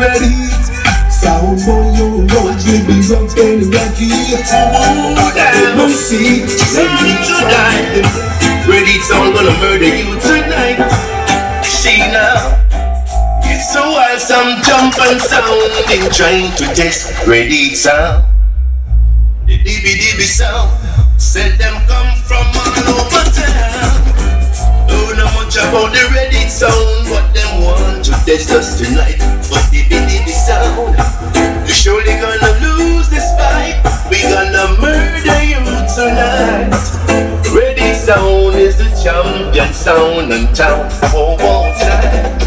ready. Sound boy, you know it will be rough and rocky. No see, ready to die. Ready sound gonna murder you tonight. See now, it's so wild, some jump and sounding, trying to test ready sound. The DB sound, said them come from all over town. Don't know much about the Reddit sound, but them want to test us tonight. But the DB sound, you're surely gonna lose this fight. We gonna murder you tonight. Reddit sound is the champion sound in town. Oh, one time,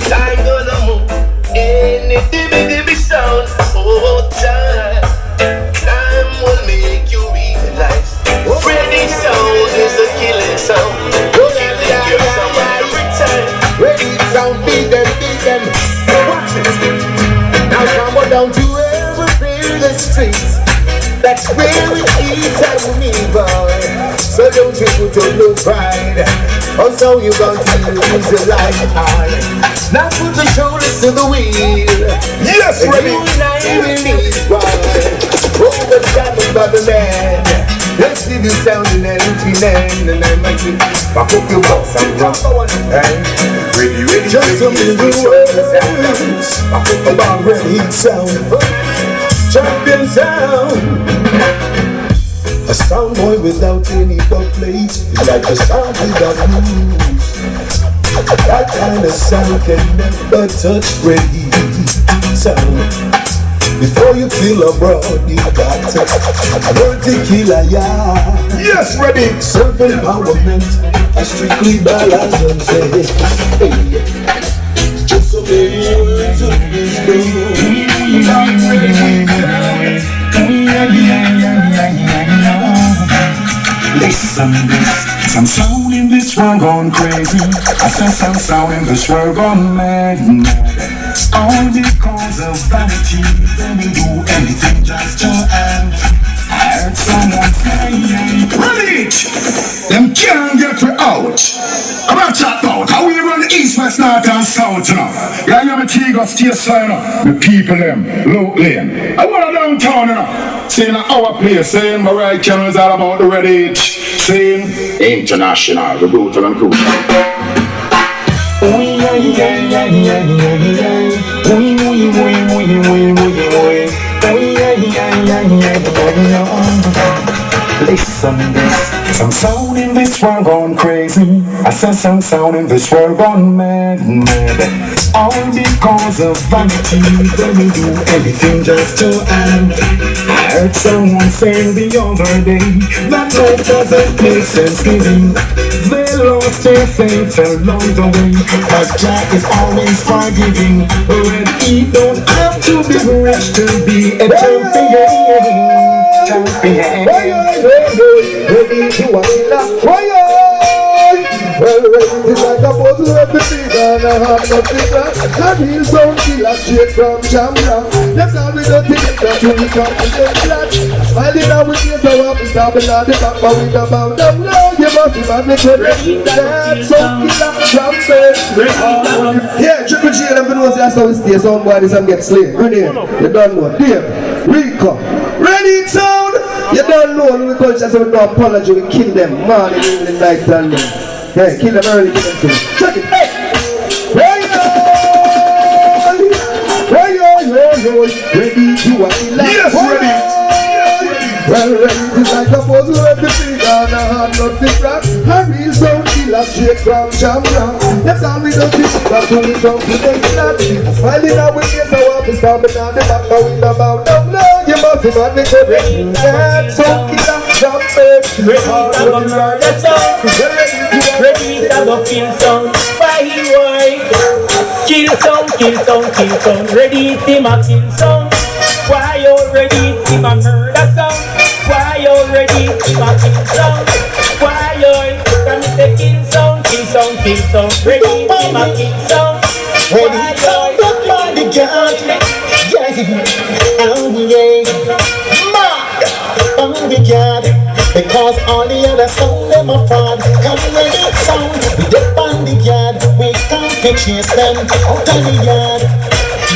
time gonna move. Any DB sound, oh, time. Time will make you realize. Reddit sound is the killing sound. Killing your sound every time. Ready sound, beat them. Watch it. Now come on down to every the streets. That's where we eat and we boy. So don't you put on no pride. Also you got to use your life hard. Now put the shoulders to the wheel. Yes, ready. You and I release boy. Over the top of Babylon. Let's leave you sounding and looking and I might say, back up your box and rock. Ready, just to move the world. Back up about ready sound. Champion sound. A sound boy without any plate is like a sound without rules. That kind of sound can never touch ready sound. Before you kill a broad, you got to learn to kill a yard. Yes, ready. Self-empowerment, a strictly balance and say, hey, just so many words of wisdom. Listen this, some sound in this world gone crazy. I said some sound in this world gone mad. All because of vanity. They will do anything just to earn. I heard someone say, Reddit! Them can't get me out. I'm not chat about how we run east, west, north and south now. Yeah, I'm a Tigo station now. The people them, low lane. I want a downtown now. Saying our place, saying my right channel is all about the Reddit. Saying international, the brutal and crucial. Listen this, some sound in this world gone crazy. I said some sound in this world gone mad. All because of vanity. They will do anything just to earn. I heard someone saying the other day that life doesn't make sense living. They lost their faith along the way, but Jack is always forgiving. When he don't have to be rich to be a champion. Champion. Ready to well, it's like a bottle of the and I have nothing left. That heels don't feel like straight from Jamaican. That's how we don't think that you will come to the flat. Smiling out with you, so I'm stopping at the back, but we don't bound them low. You must be mad with it. That's so killer from yeah, Triple G, I'm going to that's how we stay. Some bodies and get slayed. Renee, you done what? Here, Rico, ready sound. You don't know, we culture, so we no apology. We kill them morning, evening, night, and hey, kill them early, kill them soon. Check it, hey! Ready to what we like. Yes, ready. Well, ready is like a puzzle of the big and a hand of the crack. A real sound killer straight from Jamaican. That's all we don't think, that's when we come to the flat. Smiling out with you, so I'll be stopping on the back, but we don't bound up now. You must be mad with the that's so killer from Jamaican. That's all. Ready to go kill sound. Why? Kill sound. Ready to ma kill sound. Why you ready to ma murder sound? Why you ready to ma kill sound? Why you come to kill sound? Ready to ma kill sound. Ready sound up on the guard. Yeah, mad on the guard. Because all the other sound them a fraud. Come ready sound. We dip on the yard. We can't chase them out of the yard.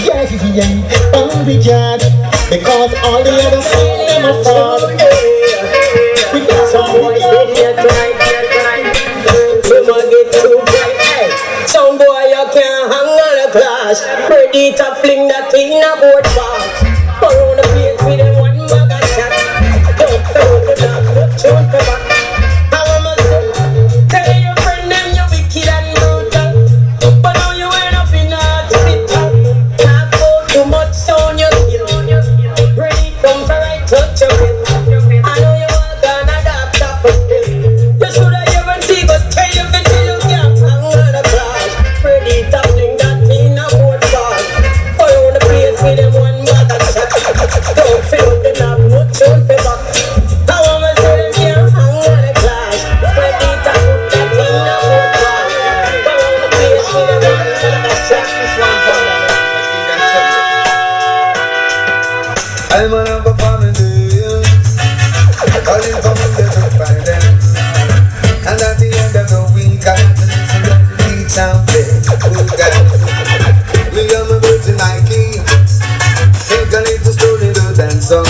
Yeah, deviate from the yard because all the other seen them a fall. We got some boys here tonight. Some get too bright. Hey, some boy you can't hang on a clash. Ready to fling that thing in a board box. Around the place with them one bag of shot. Don't throw the dog, but shoot the back. How am I say? Tell your friend them you wicked and brutal, but now you end up in a hospital. Talk about too much sound you feel. Ready come for right touch your head. I know you are gonna doctor for still. You shoulda even see, but tell you fit till you can't hang on the clash. Ready to fling that thing in a board box. Around the place with them one bag of shot. Don't feel the knob, much on the back. How am I say them can't hang on the clash? Ready to put that thing in a board box. Around the place with them one bag of shot. I'm one of a family, calling for me to find them. And at the end of the week, I have to listen to the beats and play. Oh God, me and my virgin Nike, take a little stroll in the dance song.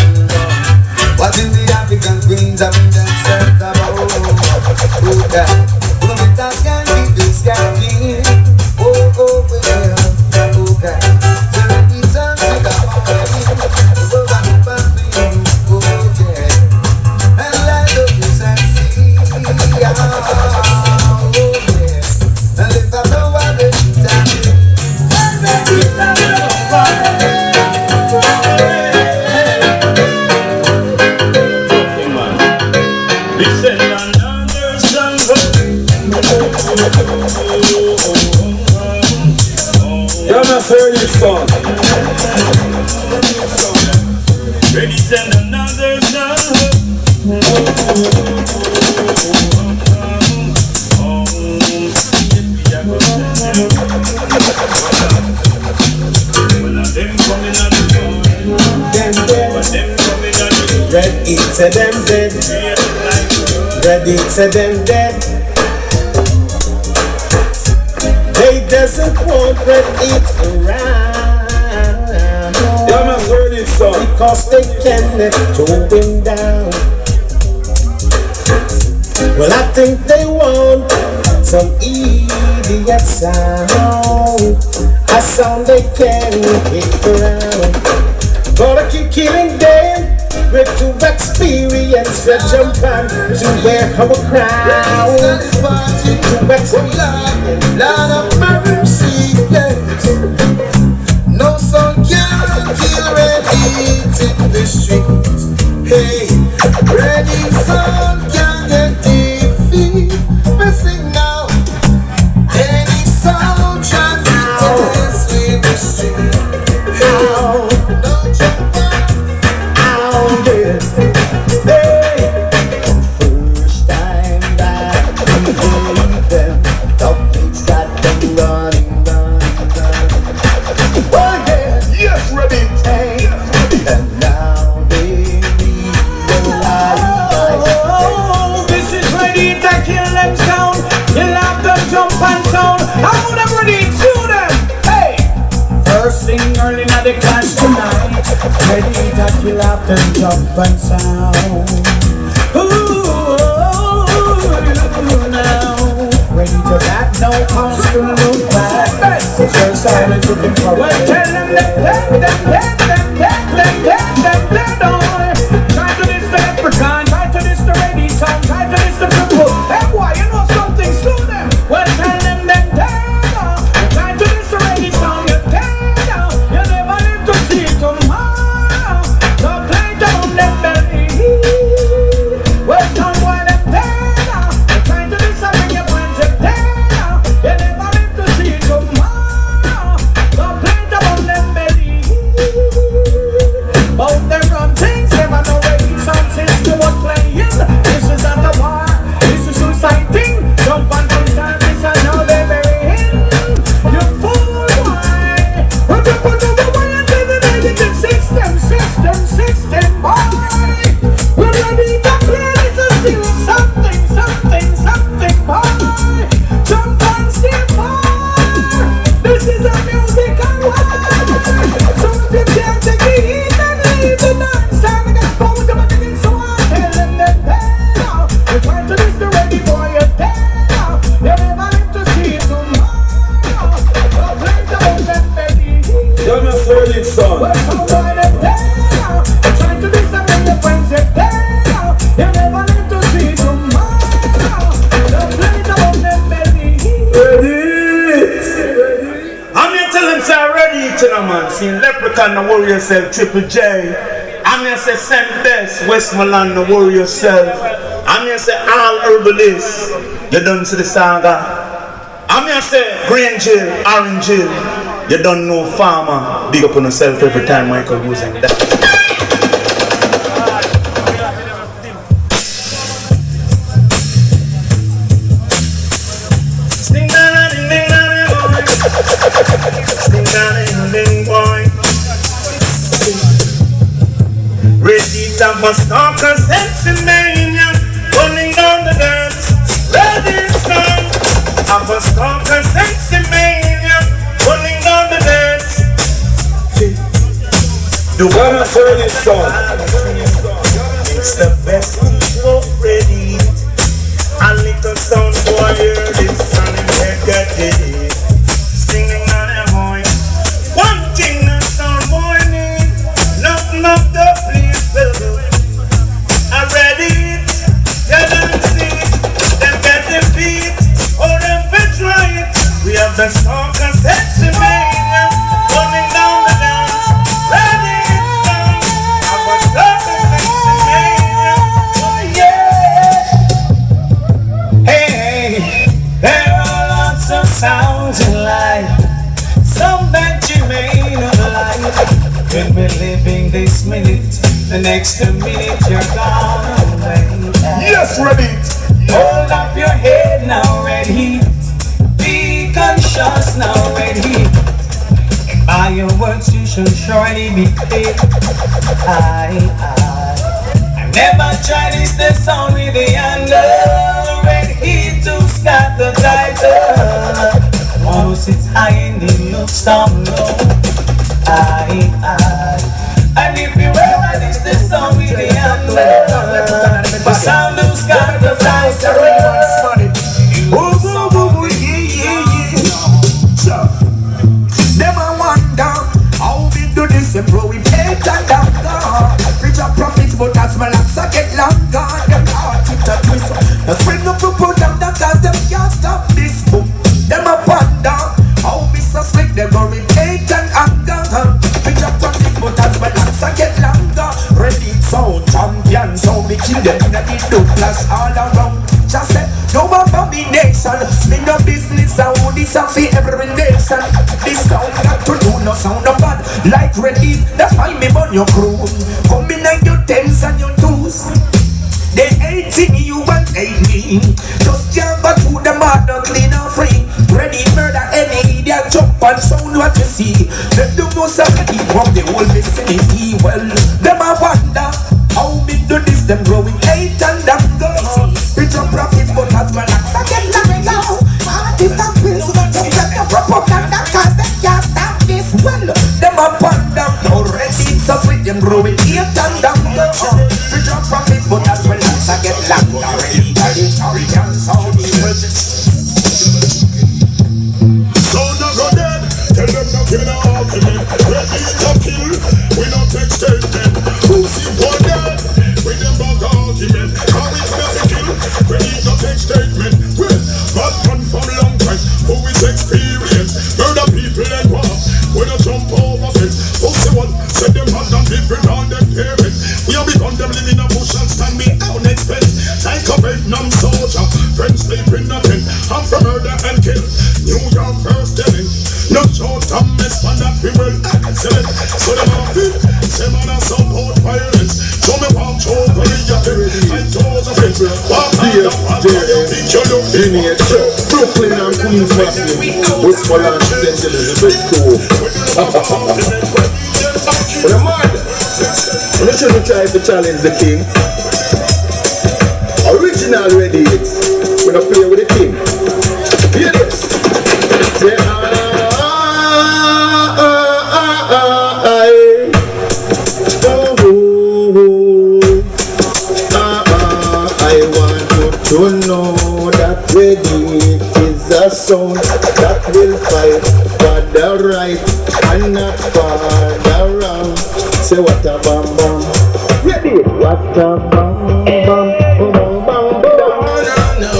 Watching the African queens, I mean themselves about. Oh God, no matter can keep this guy clean. Oh, oh, well, oh God, so let me turn to the morning. You're not heard this song. Ready, send another song. Red eat to them dead. Red eat to them dead. They doesn't want red eat around. You're not heard this song. Because they can throw him down. Well, I think they want some idiot sound. A sound they can kick around. Gonna keep killing them with to experience the jump on to wear our crown. To experience Lord of mercy, yes. No son can kill red heat in the streets. Hey, ready son can get defeat. Missing now. Any sound tries to test with the street. Hey, no jump out there. Hey, first time that we gave them, the pigs got them running. Oh yeah, Yes, ready. hey, and now they realize. Oh, this is ready to kill them sound. You'll have to jump and sound. I'm gonna ready to them. Hey, first thing early in the class tonight. Ready to kill up and jump and sound. Ooh, now. Ready to back, no cause to look back. Your silence looking for. Well, tell them that. Try to this the leprechaun, try to this the ready sound, try to this the people. Hey boy, you know something, slow them. Well, tell them that. Try to this the ready sound, you tell. You never live to see tomorrow. Don't play down that belly. Well, some boy that tell. Try to this I bring your friends to tell. You never live to see tomorrow. Don't play down that belly. the worry yourself, Triple J. I'm here say St. Bess, Westmoreland, the worry yourself. I'm here say all herbalists, you done see the saga. I'm here say Green Jill, Orange Jill, you don't know farmer. Big up on yourself every time Michael goes in that. Redita must talk a sexy mania, running down the dance. Ready, son. I must talk a sexy mania, running down the dance. You wanna turn this song? It's the best for ready. A little sound boy hear this and head get it. Singing on a horn. One thing that sound boy need, nothing of the people. I read it, tell them see it, them get them beat, or them betray it. We have the song and sexy mania, running down the dance. Ready it, son. I was talking sexy mania, oh yeah. Hey, there are lots of sounds in life, some that you may not like. When we're living this minute, the next minute you're gone away. Yes, ready. Hold up your head now, red heat. Be conscious now, red heat. By your words you should surely be paid. I never tried this, the sound with the handle. Red heat who's got the title. One who sits high and he looks down low. And if you ever this the song with the handle, the sound who's got the title. Them a wonder how we do this and bro we pay and longer. Reach up profits but as my locks I get longer. Them heart it a twist. The spring up to put them down cause them can't stop this boom. Them a wonder how we so slick them go we pay and anger. Reach up profits but as my locks I get longer. Ready sound champion sound we kill them in a Douglas all around. Just say no abomination. Me no business I own this and see every nation. This sound got to do no sound of bad. Like ready, that's why me burn your crew. Come in and your tens and your twos. They hating you and hate me. Just can't go through the mother clean and free. Ready murder any idiot jump and sound what you see. Them do most of the from the whole vicinity. Well, them I wonder how me do this. Them growing hate and them go. Reach up profits but as my locks I get long now. If that feels don't get the prop up like that cause they can't stop this. Well, them a panda already so sweet them growing hate and them go. Reach up profits but as my locks I get long already. Sorry can sound Sound a go dead. Tell them not give no argument. Ready to kill. We not take statement. Who's important? We them bug argument. How we gonna kill? Ready to take statement. Well, bad man from long time. Who is experienced? Murder people and war. We don't jump over fence. Who say what? Say them had done different on them parents. We have become them living in a bush and stand me out next expense. Like a Vietnam soldier. Friends sleep in nothing. I'm from murder and kill. New York first telling. No short time miss for that we will excellent. So them are fit. Say man and support violence. Show me walk over your head. I told the friends. Walk out of your think you look Brooklyn and Queens Muslim. Westmoreland Central is the best tour. But I'm mad. I'm not sure to try to challenge the king. Original ready hits. When I play with the king. Hear this. Say I want you to know that ready is a sound that will fight for the right and not for the wrong. Say what a bam bam. Ready? What a bam bam bam bam bam. No.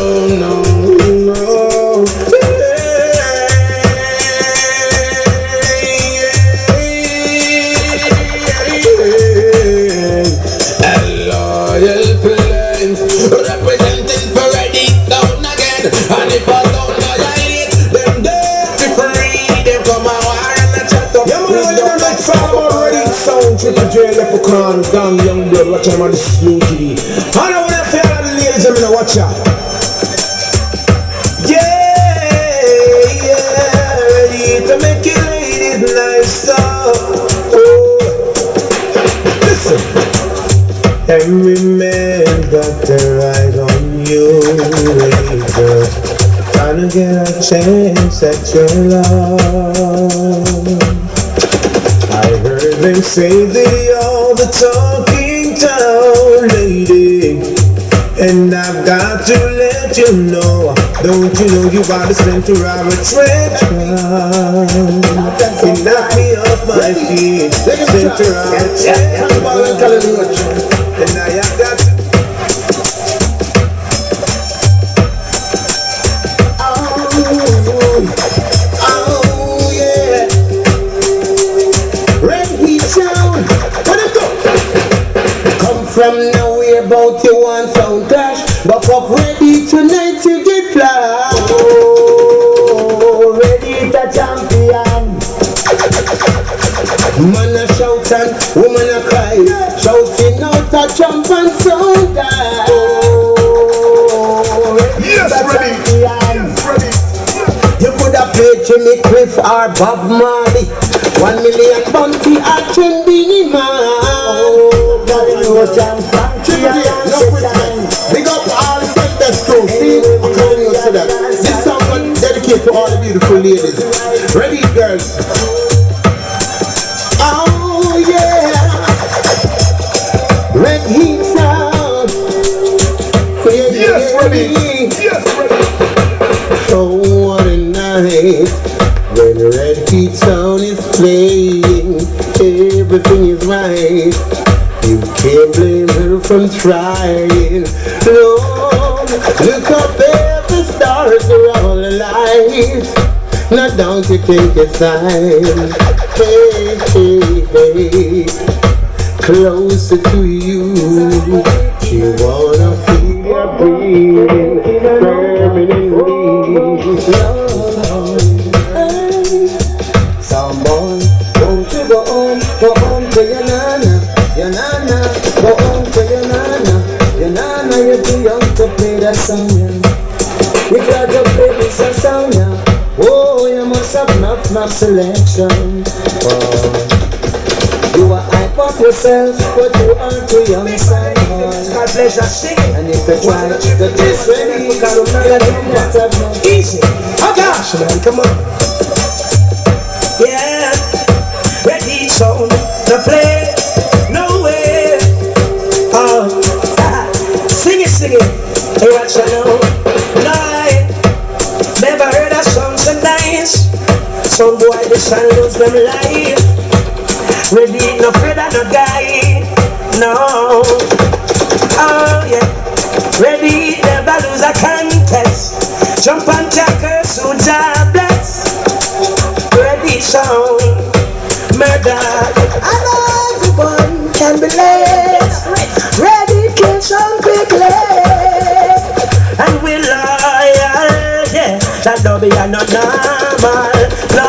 Gone young blood, watch out on the slow TV. And I wanna feel all the ladies, I'm gonna watch out. Yeah, ready to make it ladies nice up. Oh, listen. Every man got their eyes on you, girl. Trying to get a chance at your love. I heard them say that you're the talking town lady, and I've got to let you know. Don't you know you are the center of attraction? You knock me off my feet, center of attraction. And I have got to. Oh yeah. Red Heat Sound. What it go? Come from nowhere, bout you want sound clash. Buck up ready tonight to get fly. Oh, ready the champion. Man a shout and woman a cry, shouting out a jump and sound die. Oh, Yes, ready. Yes, ready. You could have played Jimmy Cliff or Bob Marley, 1 million bounty at Beanie Man. Oh, no champion. Big up all the that's true. See, I'm telling you to that. This song was dedicated to all the beautiful ladies. Ready, girls? Oh yeah, Red Heat Sound. Yeah, Yes, ready. Yes, ready. Oh, what a night when Red Heat Sound is playing. Everything is right. You can't blame her from trying. No, look up there, the stars are all alive. Now don't you think it's time? Hey, hey, hey, closer to you. You wanna feel your breathing permanently. Someone, won't you go home to your nana, go home to your nana, you're too young to play that song, yeah. You got to play this song, yeah. Oh, you must have enough selection. Oh. You are hype up yourself, but you are too young, son. My pleasure singing. And if you try to this ready, you must have no Easy. Oh gosh, man, come on. Yeah, ready sound to play. No way. Oh, sing it. Hey, what you know? Lie. Never heard a song so nice. Some boy the sun lose them life. Ready, no feather, no guy. No. Oh yeah. Ready, never lose a contest. Jump and tackle, so job bless. Ready sound, murder. And everyone can be late. Ready, kill some quickly. And we loyal, yeah. That don't be not normal, no.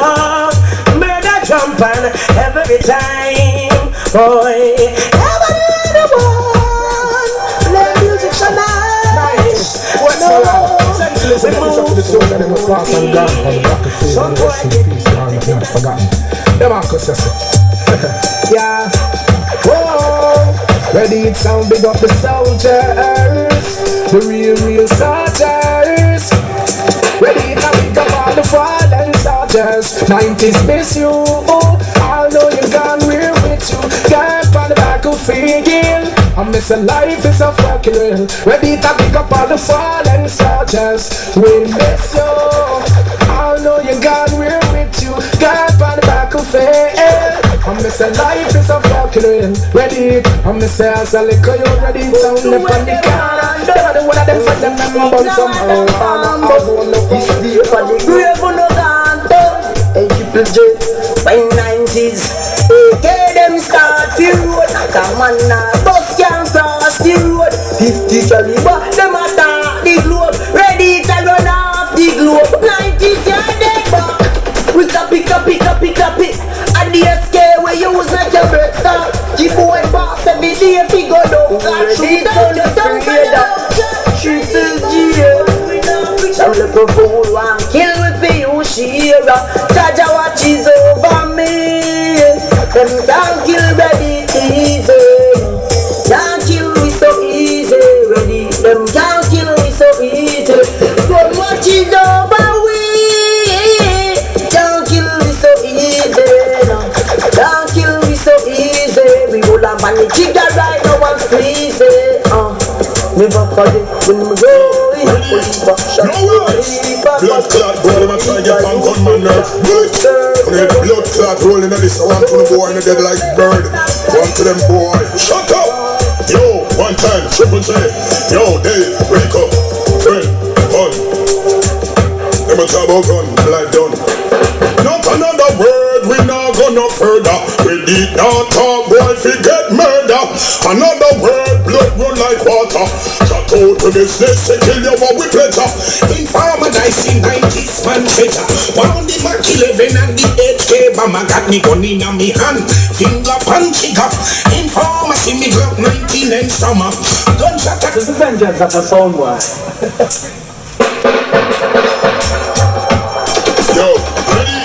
Murder jumping every time, boy. Every one, play music so nice. What's up? Listen to the song that they was lost and gone from the back of the field. Rest in peace, man. I've not forgotten. The Marcus says it. Yeah. Whoa. Ready, it sound big up the soldiers. The real soldiers. Ready, it big up all the fallen soldiers. 90s miss you. Although you gone, we're with you. Get on the back of field. I'm missing life is a fucking real. Ready to pick up all the fallen soldiers. We miss you. I know you gone, we're with you. God on the back of it. I'm missing life is a fucking real. Ready, I'm missing as a liquor, you ready. Sound the panic. Never the one of them for them, but somehow I'm It's the panic. We have no gun. Hey, Triple J, by 90s. Okay, them start the road. The man bus can't cross the road. 50 caliber, them attack the globe. Ready to run off the globe. 90s, you're dead back. We can pick up it. At the SK we use like a break stop. Keep going back, the bitch So fool one kill with me, you share. Jaja watches over me. Them can't kill ready easy. Can't kill me so easy. Ready, them can't kill me so easy. But watches over we. Can't kill me so easy. Can't kill me so easy. We go la man the jigger right now and squeeze it. Never forget when we go. No words. Blood clot boy, I'm trying to get punk on my nerves. When you blood clot rolling at this, I want to the boy in the dead like bird. One to them boy, shut up. Yo, one time, triple J. Yo, Dave, wake up. Friend, fun. Never talk about gun, blood done. Not another word, we not go no further. We did not talk, boy, forget murder. Another word, blood run like water. Shut out to business, they kill you what we pleasure. Informer dice in 90s man treasure. Wound the Mac 11 and the 8K Bama got me gun in me hand. Finger pan trigger. Informer see me Glock 19 and summer. Gunshot at this is vengeance at a sound boy. Yo, ready?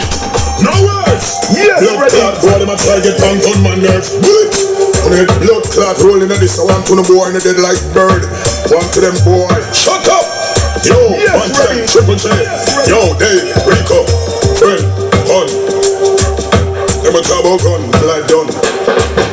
No words. Yes, blood clot boy, them a try get punk on my nerves. When you blood clot rolling at this, I want to the boy in the dead like bird. One to them boy, shut up. Yo, yes, one time, triple J. Yo, Dave, wake up. Friend, fun. Never talk about gun, blood done.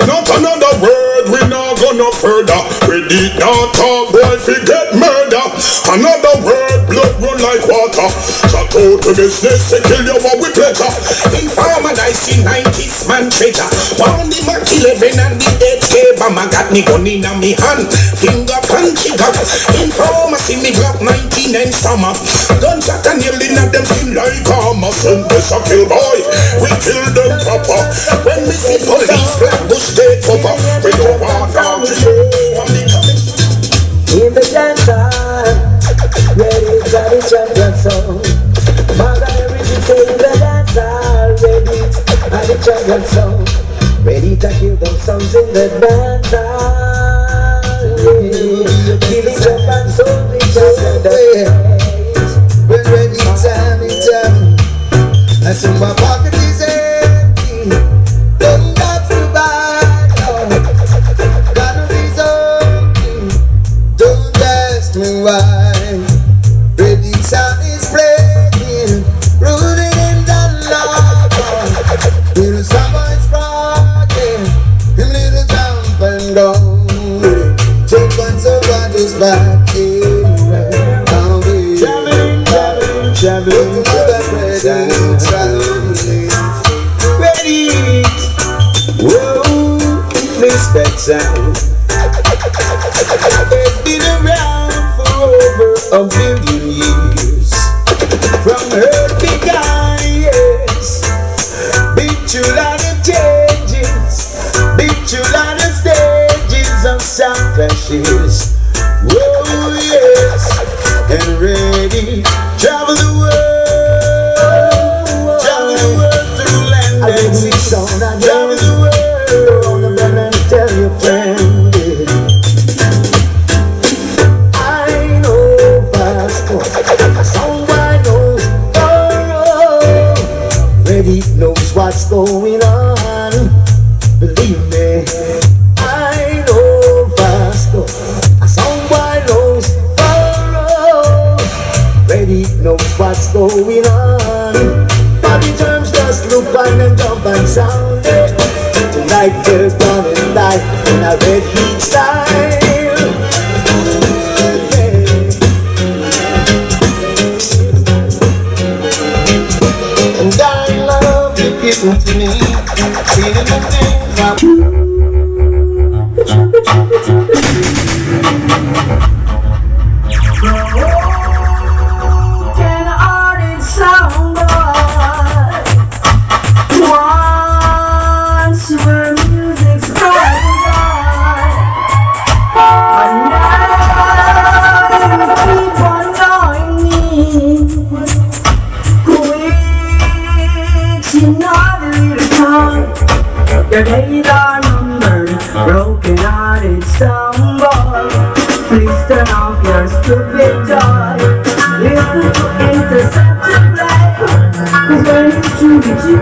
Not another word, we not go no further. We did not talk, boy, forget murder. Another word, blood run like water. Shut out to business, they kill you what we pleasure. Informer dice in 90s man treasure. Wound the Mac 11 and the 8K Bama got me gun in me hand. Finger pan trigger. Informer see me Glock 19 and summer. Gunshot and yelling at them skin like armor. Send this a kill boy, we kill them proper. When we see police flag bush they cover. We don't want down to show from the coming. In the dance hall, ready to the champion song. Maga everything say in the dance hall, ready to the champion song. Ready to kill them songs in the dance hall. Killing them and soul each other. We're ready, time. I see my pocket is empty. Don't got to buy. Gotta be something. Don't ask me why. Ready time is playing. Rooted in the love. Little summer's rocking. Him little jump and go. Take on somebody's back. Traveling, ready. Whoa, respect sound. It's been around for over a million years. From earth began, yes. Been through a lot of changes. Been through a lot of stages of sound clashes. Whoa, yes. And ready. Travel the world. Travel the world through land and sea. Travel the world. And tell your friend. I know Vasco. A song I know. Oh, ready knows what's going on. Believe me. I know Vasco. A song I knows. Ready knows what's going on. Bobby terms just look on and jump and sound it. Tonight we're gonna die in a red heat style. And I love you giving to me, feeling the things I'm your days are numbered, broken-hearted soundboy. Please turn off your stupid toy. Listen to Interceptor play. 'Cause when it's true with you,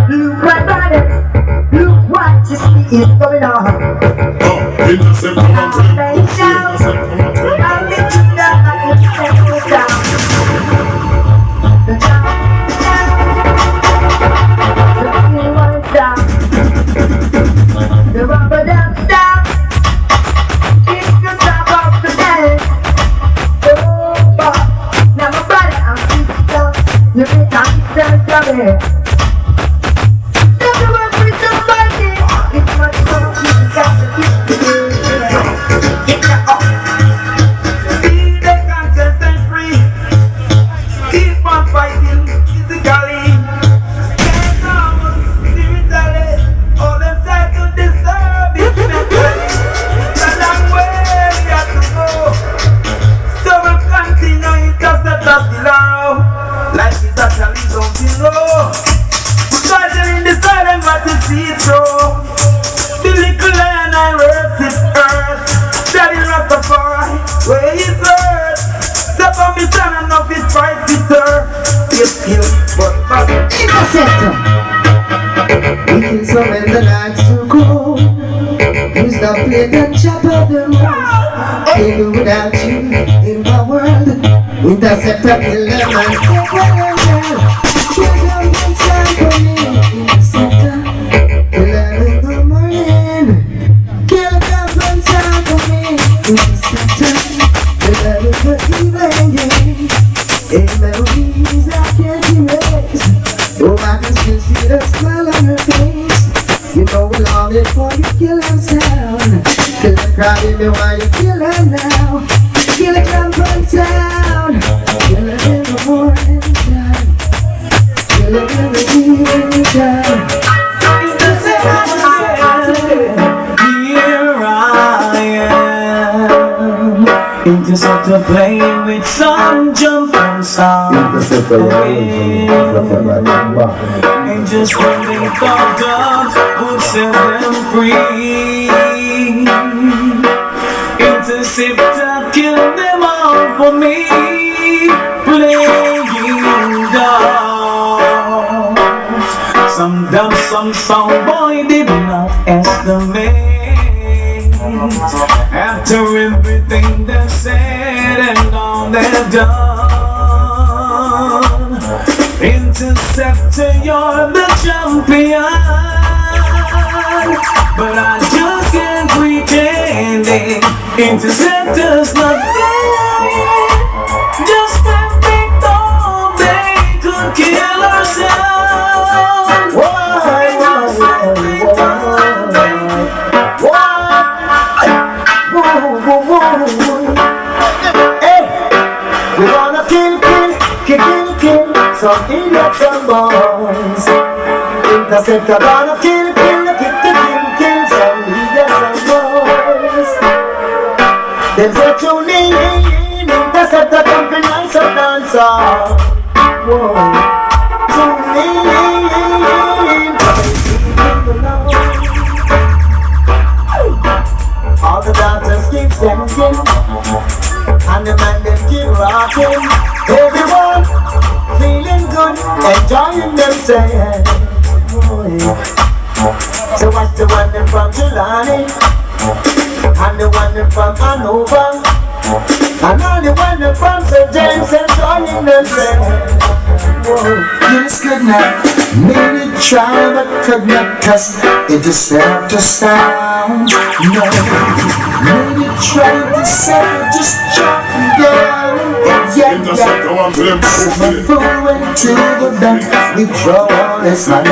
look my body, look what you see is going on. Interceptor, I'm laying down, I'm looking down, I'm looking down. The down, down, the rubber down, down. It's the top of the band. Oh, now my body, I'm physical. You make me stand coming. Never work with somebody. It's much more you got to keep it. Get your up. See the conscious and free. Keep on fighting physically. Can't almost spiritually. All them try to disturb it mentally. It's a long way we have to go. So we'll continue it just let us below. Life is actually something low. But God in the silence what to see it so. The little lion I works it earth. Daddy Rastafari, where is earth? Step on me son and of his price to serve. Yes, yes, but Interceptor. We kill some when the night's too cold. You stop playing the chop of the road. Can't do without you in my world. Interceptor kill them and take them and down. Kill them one time for me. Interceptor kill them in the morning. Kill them one time for me. Interceptor kill them in the evening. In memories I can't erase. Oh, I can still see the smile on her face. You know we love it for you kill them sound. Kill them crying me while you kill them now. Kill them come from town. Kill them in the morning time. Kill them in the evening time. here I am. Interceptor playing with some jumping sound. And just when they thought God would set them free, Interceptor killed them all for me. Playing dogs. Some dumb, some sound boy did not estimate. After everything they've said and all they've done, Interceptor, you're the champion. But I just can't pretend it. Interceptor's not there. Just when we thought they could kill ourselves. Why? Hey, we're gonna kill some idiots and boys. Interceptor gonna kill some idiots and boys. Them say tune in, Interceptor come from nice and dancer. Whoa, tune in, all the dancers keep singing, and the man them keep rocking. Everyone feeling good, enjoying themselves. So watch the one them from Jelani, and the one them from Hanover, and all the one them from St. James enjoying themselves. Yes, good night. Maybe try but could not cause Interceptor sound. No, maybe try to set just jumping down. Yeah, fool went to the bank. We draw all his money.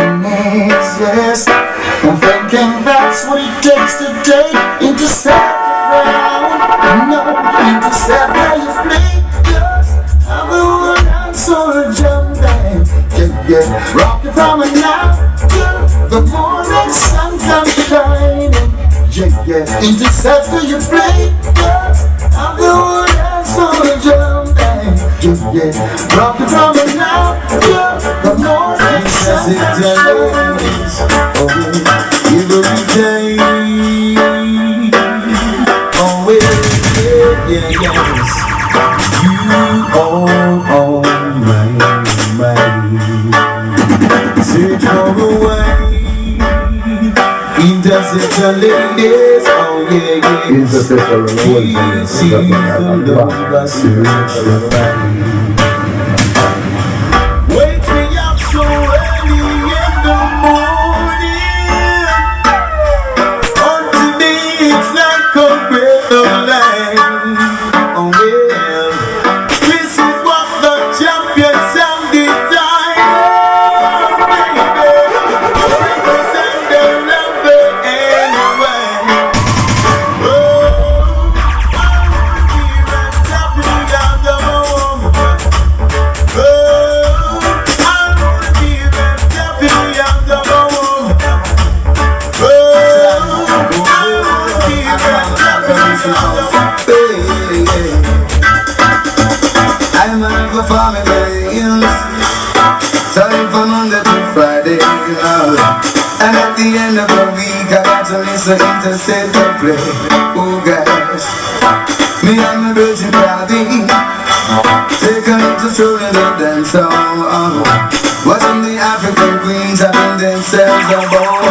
Yes, I'm thinking that's what it takes to take Interceptor round. No, Interceptor you play. Yes, I'm the one I'm so jumping. Yeah, rockin' from it now till the morning sun comes shining. Yeah, Interceptor you play, yes, I'm the one that's gonna jump. Yeah, rockin' from it now till the morning sun comes shining. Oh, every day. Oh, yeah, yes. Oh, my. Search for a way. Interceptor ladies, oh yeah. Interceptor He sees the love I search for. Wake me up so early in the morning. On today it's like a breath of life. Oh well, this is what the champion sound designed. I'm a farming millions, starting from Monday to Friday, and at the end of the week I got to listen to Interceptor play. Oh gosh, me and my virgin party, taking it to stroll in the dance hall, watching the African queens having themselves a ball.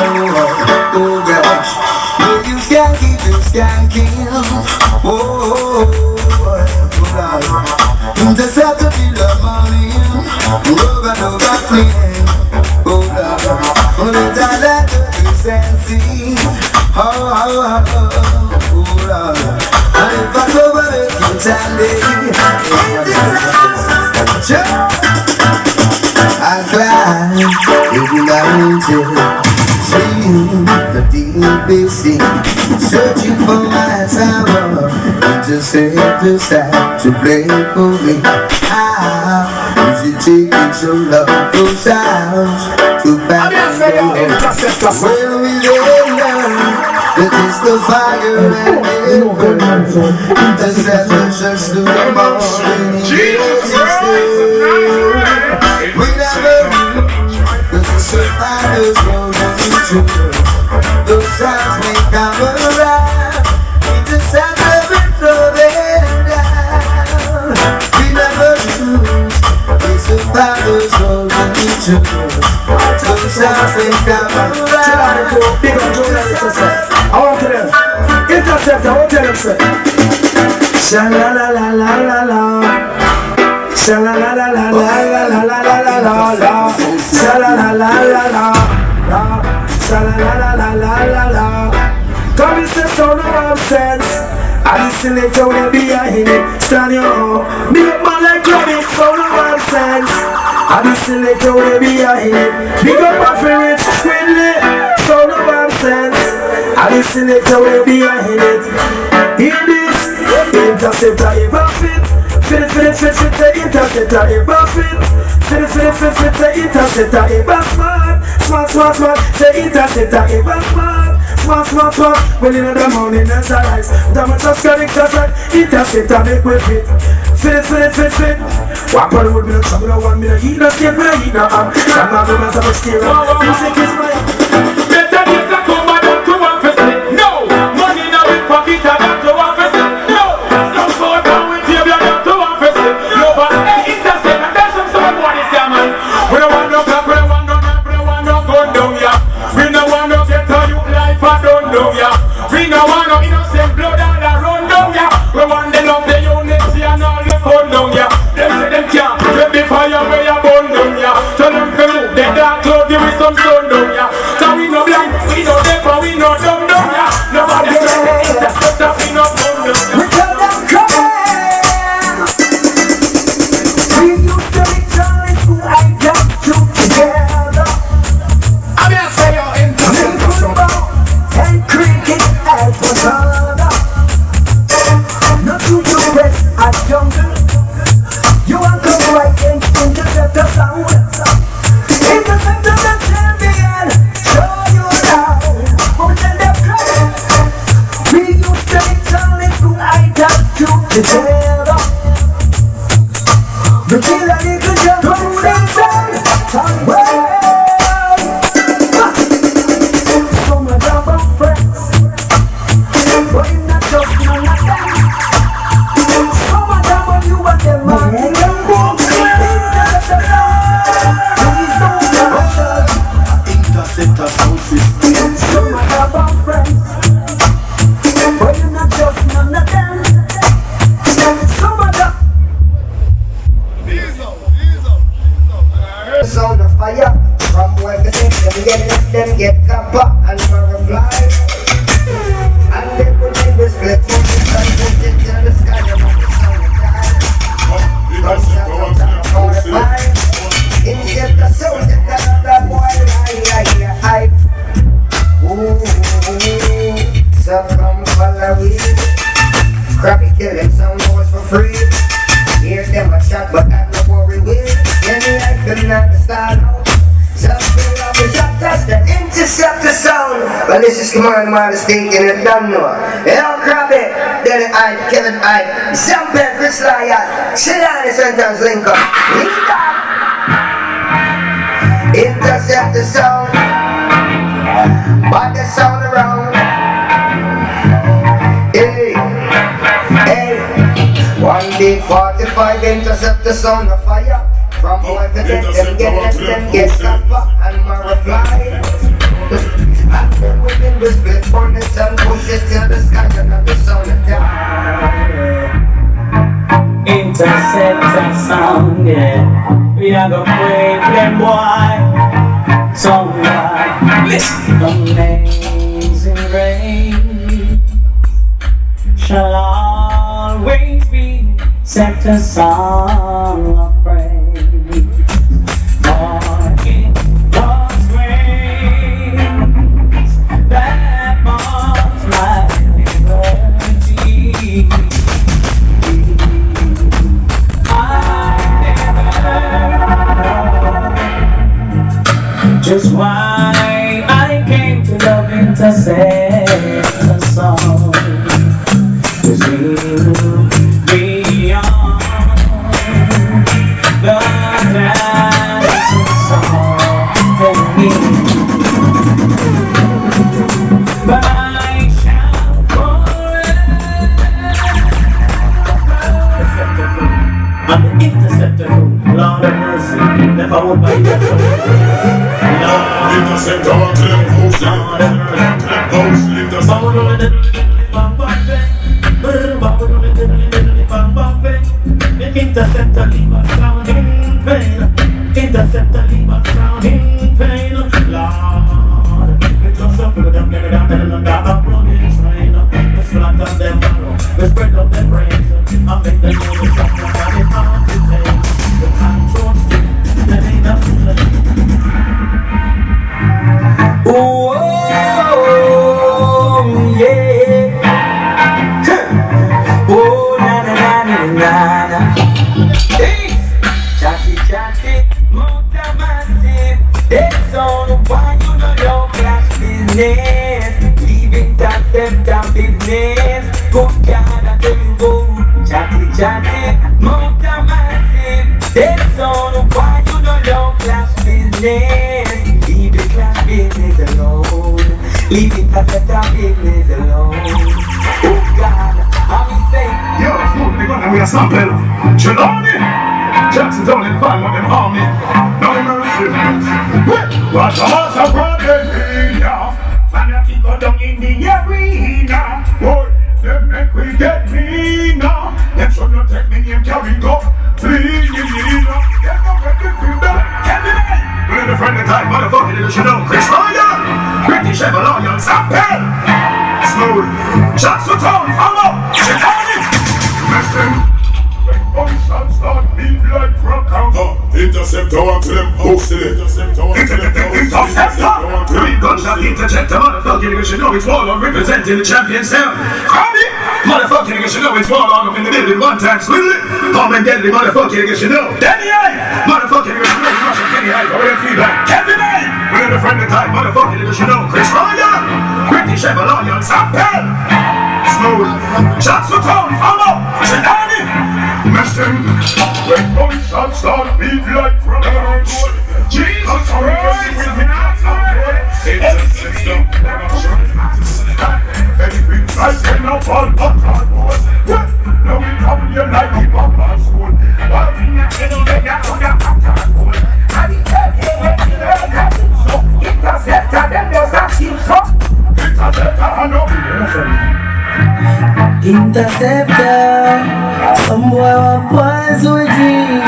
Oh gosh, you skanky, you skanky. Interceptor feel the money, over clean. Oh Lord, only that let the sense. Oh Lord, and if I go over it, you tell me. I climb every mountain, swing the deepest sea, searching for my tower. Interceptor start to play for me. How is it taking so long for sounds to find when we learn that it's the fire and never Interceptor just to the morning. We never knew that the survivors rolling through those sounds may come around. Interceptor will throw them down. We never knew the survivors rolling through those sounds may come around. I want to them. Interceptor, I want to tell them, sir. Sha-la-la-la-la-la-la. Sha-la-la-la-la-la-la-la-la-la-la. Sha-la-la-la-la-la. Sha-la-la-la-la-la-la-la. Come and say so no sense. I listen to you when be a hit. Stand your own. Be a man like Johnny, so no sense. I listen to you when be a hit. Big up my favorite Swindley, so no sense. I listen to you when be a hit. Hear this, Interceptor, you buff it. Fit, the Interceptor, you buff it. Fit, the Interceptor, you buff smart, the Interceptor, you buff smart, well in the morning as I rise, damn just got it just like Interceptor, make me fit. Fit. Walk on the road, me no trouble, no one, me no eat, no skate, me no eat, no arm. I'm not the man's of a stereo, music is my better days are come, I don't to one for split. No, money now in pocket, I don't to one for split. No, some phone down with you, I don't to one for split. No, but hey, Interceptor, there's some boy this year, man. We don't want no clock, we don't want no knife, we don't want no gun down here. We don't want no get to you life, I don't know ya. We don't want no innocent blood all around down ya. We want the love, the unity and all the fun down ya. Them say them can't let the fire where you burn down ya. Tell them to move the dark cloud, give me some sun down ya. So we no start out. Something of the shot, that's the Interceptor sound. Well, this is Command Modesty in it, don't know. El Krabby, Denny Ike, Kevin Ike, Sample, Chris Lyat, Shilani Sentence Lincoln. Interceptor sound, but the sound around. Hey, hey, 1 big 45 Interceptor sound of fire. From boy to them get stopper and my reply. And then within the split furnace and push it till the sky and the sound of die. Interceptor sound, yeah. We are gonna break them boy. So listen. Amazing rain shall always be sector song of praise. For it was grace that marks my liberty. I never know just why I came to love Interceptor song. Cause you beyond the dancing song for me. But I shall forever. I'm the Interceptor, Lord of mercy, never won't buy that soul. Interceptor, I'm telling you, Interceptor, leave us down in pain. Interceptor, leave us down in pain. Lord, we just up with them, get it down, tell them that I'm running train. We flatter them arrow, we spread up their brains. I make them know the stuff that they have to take. The control stick, they ain't up to play. Oh, yeah. Oh, na na na na na na. Hey, chatty, motor massive. That's on why you know your clash business. Leave Interceptor business. Good God, I tell you go. Chatty, motor massive. That's on why you know your clash business. Leave the clash business alone. Leave Interceptor business alone. Oh God, I'm saying. Yo, smoke the gun and we a sample. Trelawney, Jackson down in fun with them army. No mercy. What a master problem here. Man, I keep go down in the arena. Boy, them make we get me now. Them should not take me name carry go. Please, them no get the finger. Kevin, we're the friend of time, motherfucker, you should know. Chris Ryan, British ever loyal, sample. Smooth, Jackson town, follow. Chicago, listen. When gunshots start beat like rock out. Interceptor, I'm to them posted it. Interceptor, three gunshot interceptor, motherfucker, you should know it's Warlord representing the champion sound. Cardi, motherfucker, you should know it's Warlord up in the building one time, swizzle it. Bomb and deadly, motherfucker, you should know. Danny I, motherfucker, you should know. Russian Kenny I, go ahead feedback. Kevin I, we're the friend of time, motherfucker, you should know. Chris Ryan, British ever loyal, sample. Smooth, shots for town, follow. Shadani, messing. When gunshots start beat like rockers. Jesus Christ, anything I say now fall up on board. Now we come here like the Papa School. Why we not get on the gas on the Papa School? And the so Interceptor, them just a team so. Interceptor, I know. Interceptor, some boy want boys with dream.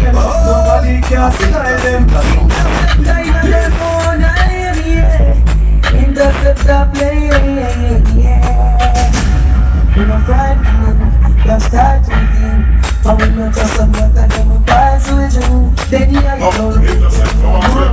Nobody can style them.